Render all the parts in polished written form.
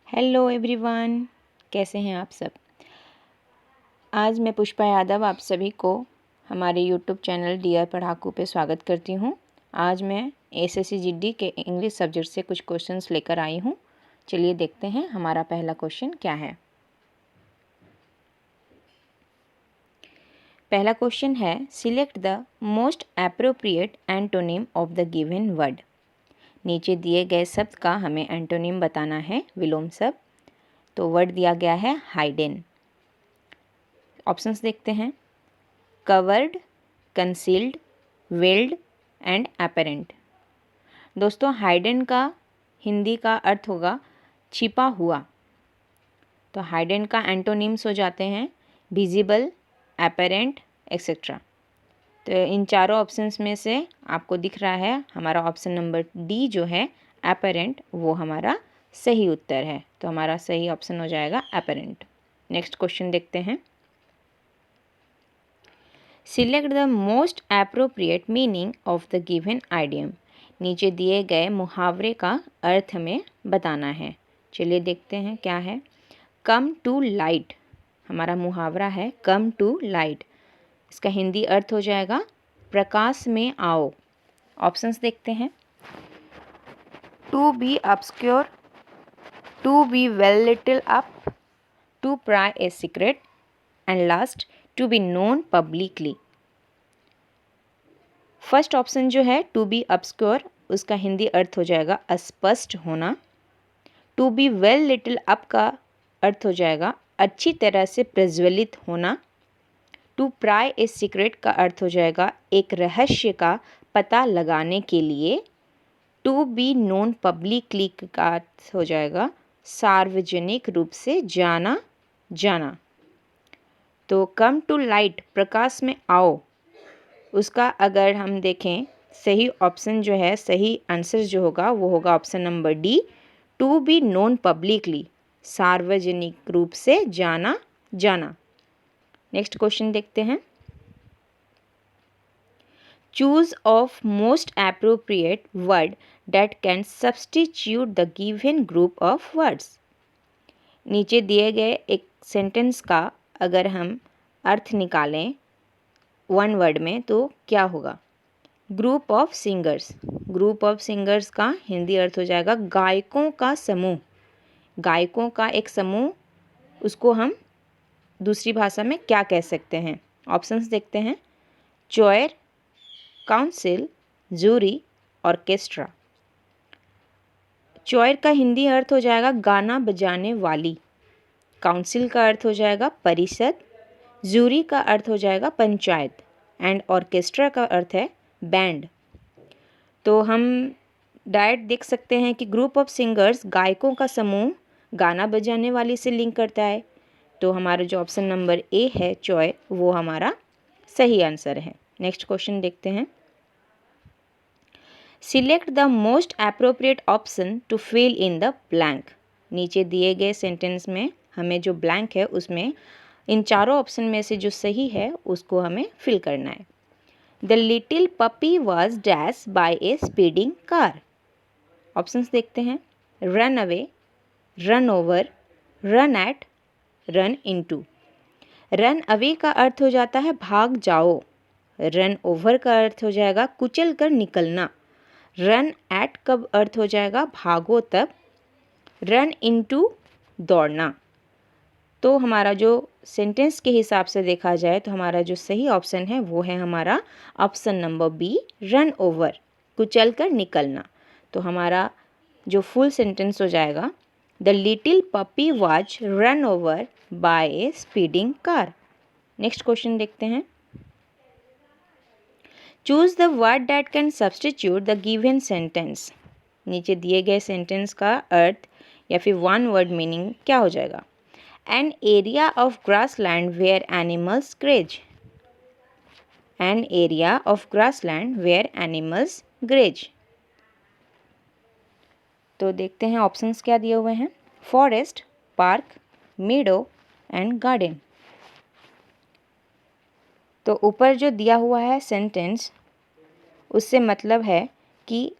Hello everyone, कैसे हैं आप सब। आज मैं पुष्पा यादव आप सभी को हमारे यूट्यूब चैनल डियर पढ़ाकू पे स्वागत करती हूँ। आज मैं एसएससी जीडी के इंग्लिश सब्जेक्ट से कुछ क्वेश्चंस लेकर आई हूँ। चलिए देखते हैं हमारा पहला क्वेश्चन क्या है। पहला क्वेश्चन है, select the most appropriate antonym of the given word. नीचे दिए गए शब्द का हमें एंटोनिम बताना है, विलोम शब्द। तो वर्ड दिया गया है हाइडन। ऑप्शंस देखते हैं, covered, concealed, weld and apparent. दोस्तों, हाइडन का हिंदी का अर्थ होगा छिपा हुआ। तो हाइडन का एंटोनिम्स हो जाते हैं विजिबल, एपेरेंट एक्सेट्रा। तो इन चारों ऑप्शंस में से आपको दिख रहा है हमारा ऑप्शन नंबर डी जो है एपेरेंट, वो हमारा सही उत्तर है। तो हमारा सही ऑप्शन हो जाएगा एपेरेंट। नेक्स्ट क्वेश्चन देखते हैं, select the most appropriate meaning of the given idiom. नीचे दिए गए मुहावरे का अर्थ हमें बताना है। चलिए देखते हैं क्या है। कम टू लाइट, हमारा मुहावरा है कम टू लाइट। इसका हिंदी अर्थ हो जाएगा प्रकाश में आओ। ऑप्शंस देखते हैं, to be obscure, to be well little up, to pry a secret and last to be known publicly. First option जो है टू बी ऑब्स्क्योर, उसका हिंदी अर्थ हो जाएगा अस्पष्ट होना। To be well little up का अर्थ हो जाएगा अच्छी तरह से प्रज्वलित होना। टू प्राई ए सीक्रेट का अर्थ हो जाएगा एक रहस्य का पता लगाने के लिए। टू बी नोन पब्लिकली का अर्थ हो जाएगा सार्वजनिक रूप से जाना जाना। तो कम टू लाइट, प्रकाश में आओ, उसका अगर हम देखें सही ऑप्शन जो है, सही आंसर जो होगा वो होगा option number D, to be known publicly, सार्वजनिक रूप से जाना जाना। नेक्स्ट क्वेश्चन देखते हैं, choose of most appropriate word that can substitute the given group of words. नीचे दिए गए एक सेंटेंस का अगर हम अर्थ निकालें वन वर्ड में तो क्या होगा। Group of singers, group of singers का हिंदी अर्थ हो जाएगा गायकों का समूह। गायकों का एक समूह, उसको हम दूसरी भाषा में क्या कह सकते हैं। ऑप्शंस देखते हैं, चोयर, काउंसिल, जूरी, ऑर्केस्ट्रा। चोयर का हिंदी अर्थ हो जाएगा गाना बजाने वाली। काउंसिल का अर्थ हो जाएगा परिषद। जूरी का अर्थ हो जाएगा पंचायत एंड ऑर्केस्ट्रा का अर्थ है बैंड। तो हम डायरेक्ट देख सकते हैं कि ग्रुप ऑफ सिंगर्स गायकों का समूह गाना बजाने वाली से लिंक करता है। तो हमारा जो ऑप्शन नंबर ए है चॉय, वो हमारा सही आंसर है। नेक्स्ट क्वेश्चन देखते हैं, select the most appropriate option to fill in the blank. नीचे दिए गए सेंटेंस में हमें जो ब्लैंक है उसमें इन चारों ऑप्शन में से जो सही है उसको हमें फिल करना है। The little puppy was dash by A speeding car. Options देखते हैं, run away, run over, run at, run into. Run away का अर्थ हो जाता है भाग जाओ। रन ओवर का अर्थ हो जाएगा कुचल कर निकलना। रन एट का अर्थ हो जाएगा भागो तब। रन इनटू दौड़ना। तो हमारा जो सेंटेंस के हिसाब से देखा जाए तो हमारा जो सही ऑप्शन है वो है हमारा option number B, run over, कुचल कर निकलना। तो हमारा जो फुल सेंटेंस हो जाएगा, the little puppy was run over by A speeding car. Next question देखते हैं, choose the word that can substitute the given sentence. नीचे दिए गए सेंटेंस का अर्थ या फिर वन वर्ड मीनिंग क्या हो जाएगा। An area of grassland where animals graze. An area of grassland where animals graze. तो देखते हैं ऑप्शंस क्या दिए हुए हैं, फॉरेस्ट, पार्क, मीडो एंड गार्डन। तो ऊपर जो दिया हुआ है सेंटेंस, उससे मतलब है कि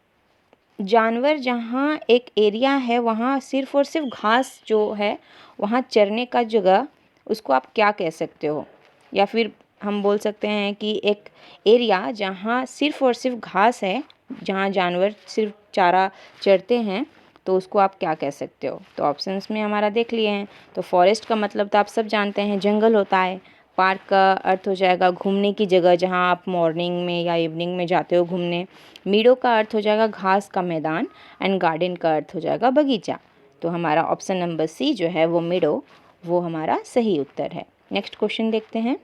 जानवर जहाँ एक एरिया है वहाँ सिर्फ और सिर्फ घास जो है वहाँ चरने का जगह, उसको आप क्या कह सकते हो? या फिर हम बोल सकते हैं कि एक एरिया जहाँ सिर्फ और सिर्फ घास है, जहाँ जानवर सिर्फ चारा चरते हैं, तो उसको आप क्या कह सकते हो? तो ऑप्शंस में हमारा देख लिए हैं। तो फॉरेस्ट का मतलब तो आप सब जानते हैं, जंगल होता है। पार्क का अर्थ हो जाएगा घूमने की जगह, जहाँ आप मॉर्निंग में या इवनिंग में जाते हो घूमने। मीडो का अर्थ हो जाएगा घास का मैदान, एंड गार्डन का अर्थ हो जाएगा बगीचा। तो हमारा ऑप्शन नंबर सी जो है वो मीडो, वो हमारा सही उत्तर है। नेक्स्ट क्वेश्चन देखते हैं।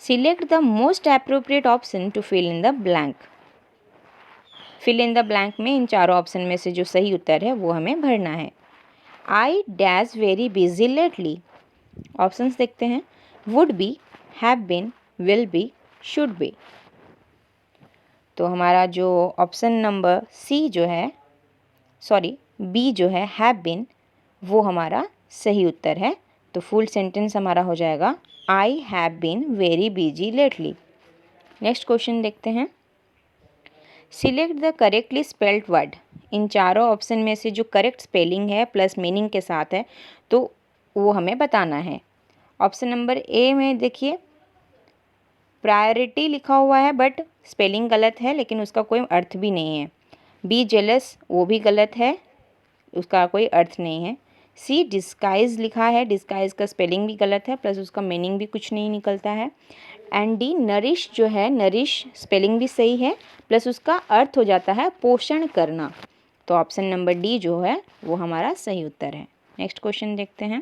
Select the most appropriate option to fill in the blank. Fill in the blank में इन चारों ऑप्शन में से जो सही उत्तर है वो हमें भरना है। I dash very busy lately. Options देखते हैं। Would be, have been, will be, should be. तो हमारा जो ऑप्शन नंबर सी जो है, सॉरी बी जो है, हैव बीन, वो हमारा सही उत्तर है। तो फुल सेंटेंस हमारा हो जाएगा I have been very busy lately. Next question देखते हैं। Select the correctly spelled word. इन चारों ऑप्शन में से जो करेक्ट स्पेलिंग है प्लस मीनिंग के साथ है, तो वो हमें बताना है। ऑप्शन नंबर ए में देखिए, प्रायोरिटी लिखा हुआ है बट स्पेलिंग गलत है, लेकिन उसका कोई अर्थ भी नहीं है। बी जेलस, वो भी गलत है, उसका कोई अर्थ नहीं है। सी डिस्गाइज लिखा है, डिस्गाइज का स्पेलिंग भी गलत है, प्लस उसका मीनिंग भी कुछ नहीं निकलता है। एंड डी नरिश जो है, नरिश स्पेलिंग भी सही है, प्लस उसका अर्थ हो जाता है पोषण करना। तो ऑप्शन नंबर डी जो है वो हमारा सही उत्तर है। नेक्स्ट क्वेश्चन देखते हैं।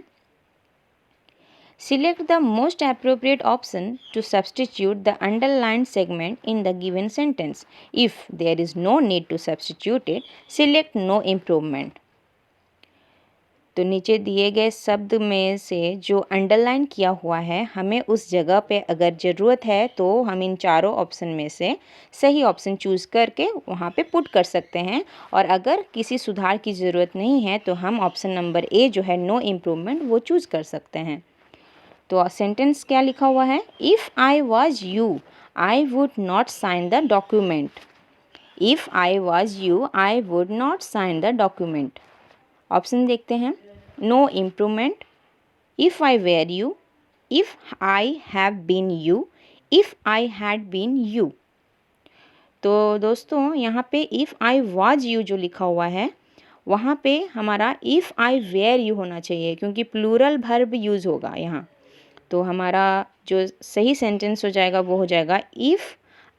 Select the most appropriate option to substitute the underlined segment in the given sentence. If there is no need to substitute it, select no improvement. तो नीचे दिए गए शब्द में से जो अंडरलाइन किया हुआ है, हमें उस जगह पे अगर ज़रूरत है तो हम इन चारों ऑप्शन में से सही ऑप्शन चूज़ करके वहाँ पे पुट कर सकते हैं। और अगर किसी सुधार की ज़रूरत नहीं है तो हम ऑप्शन नंबर ए जो है नो इम्प्रूवमेंट, वो चूज़ कर सकते हैं। तो सेंटेंस क्या लिखा हुआ है? If I was you I would not sign the document. If I was you I would not sign the document. Option देखते हैं। No improvement, if I were you, if I have been you, if I had been you. तो दोस्तों यहाँ पे if I was you जो लिखा हुआ है, वहाँ पे हमारा इफ़ आई वेयर यू होना चाहिए, क्योंकि प्लूरल वर्ब यूज़ होगा यहाँ। तो हमारा जो सही सेंटेंस हो जाएगा वो हो जाएगा if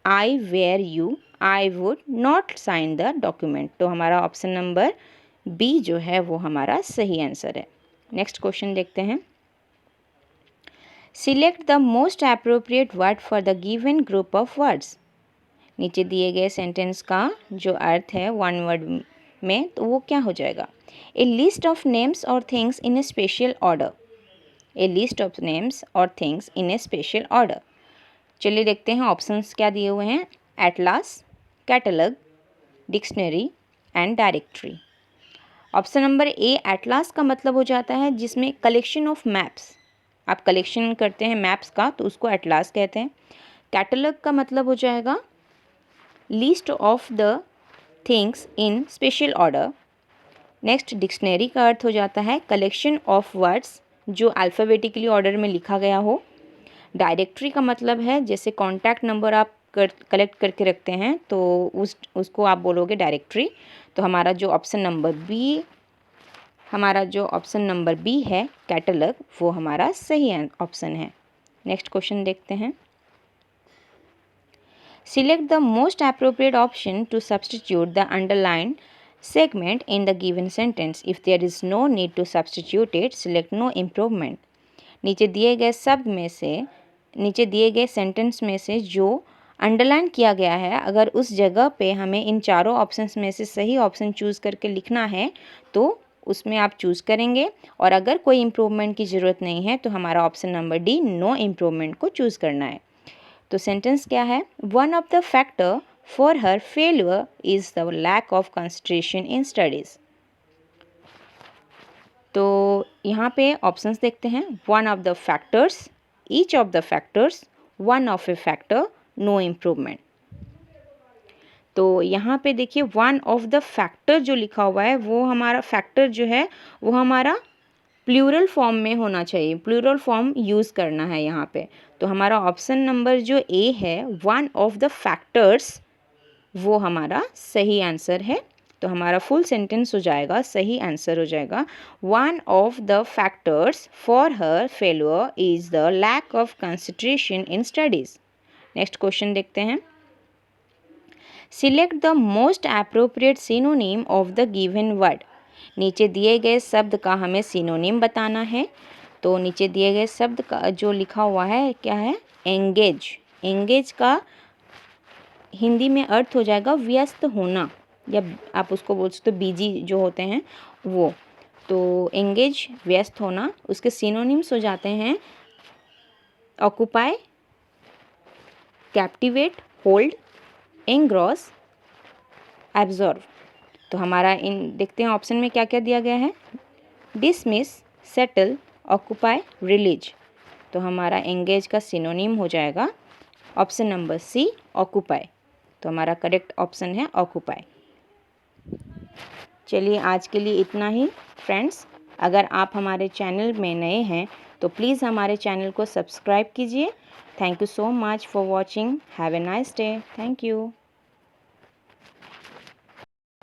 I were you I would not sign the document. तो हमारा ऑप्शन नंबर बी जो है वो हमारा सही आंसर है। नेक्स्ट क्वेश्चन देखते हैं। Select the most appropriate word for the given group of words. नीचे दिए गए सेंटेंस का जो अर्थ है वन वर्ड में, तो वो क्या हो जाएगा? ए लिस्ट ऑफ नेम्स और things in a special order. A list of names और things in a special order. चलिए देखते हैं ऑप्शंस क्या दिए हुए हैं। Atlas, catalogue, dictionary and directory. Option number A atlas का मतलब हो जाता है जिसमें कलेक्शन ऑफ मैप्स, आप कलेक्शन करते हैं मैप्स का, तो उसको एटलास कहते हैं। कैटलॉग का मतलब हो जाएगा list of the things in special order. Next dictionary का अर्थ हो जाता है कलेक्शन ऑफ वर्ड्स जो अल्फ़ाबेटिकली ऑर्डर में लिखा गया हो। डायरेक्टरी का मतलब है जैसे कॉन्टैक्ट नंबर आप कलेक्ट करके रखते हैं तो उसको आप बोलोगे डायरेक्टरी। तो हमारा जो ऑप्शन नंबर बी है कैटलॉग, वो हमारा सही ऑप्शन है। नेक्स्ट क्वेश्चन देखते हैं। Select the most appropriate option to substitute the underline segment in the given sentence. If there is no need to substitute it, select no improvement. नीचे दिए गए सेंटेंस में से जो अंडरलाइन किया गया है, अगर उस जगह पे हमें इन चारों ऑप्शंस में से सही ऑप्शन चूज़ करके लिखना है तो उसमें आप चूज़ करेंगे। और अगर कोई इम्प्रूवमेंट की ज़रूरत नहीं है तो हमारा option number D no improvement को चूज़ करना है। तो सेंटेंस क्या है? One of the factor for her failure is the lack of concentration in studies. तो यहाँ पे ऑप्शंस देखते हैं। One of the factors, each of the factors, one of a factor, no improvement. तो यहाँ पे देखिए वन ऑफ द फैक्टर जो लिखा हुआ है वो हमारा फैक्टर जो है वो हमारा प्लूरल फॉर्म में होना चाहिए, प्लूरल फॉर्म यूज़ करना है यहाँ पे। तो हमारा ऑप्शन नंबर जो ए है, वन ऑफ द फैक्टर्स, वो हमारा सही आंसर है। तो हमारा फुल सेंटेंस हो जाएगा, सही आंसर हो जाएगा, one of the factors for her failure is the lack of concentration in studies. Next question देखते हैं। Select the most appropriate synonym of the given word. नीचे दिए गए शब्द का हमें सिनोनिम बताना है। तो नीचे दिए गए शब्द का जो लिखा हुआ है क्या है, एंगेज। एंगेज का हिंदी में अर्थ हो जाएगा व्यस्त होना, या आप उसको बोल सकते हो बिजी जो होते हैं वो। तो एंगेज व्यस्त होना, उसके सिनोनिम्स हो जाते हैं occupy, captivate, hold, engross, absorb. तो हमारा इन देखते हैं ऑप्शन में क्या क्या दिया गया है, डिसमिस, सेटल, ऑक्यूपाई, रिलीज। तो हमारा एंगेज का सिनोनिम हो जाएगा ऑप्शन नंबर सी, ऑक्यूपाई। तो हमारा करेक्ट ऑप्शन है ऑक्यूपाई। चलिए आज के लिए इतना ही फ्रेंड्स। अगर आप हमारे चैनल में नए हैं तो प्लीज़ हमारे चैनल को सब्सक्राइब कीजिए। Thank you so much for watching. Have a nice day. Thank you.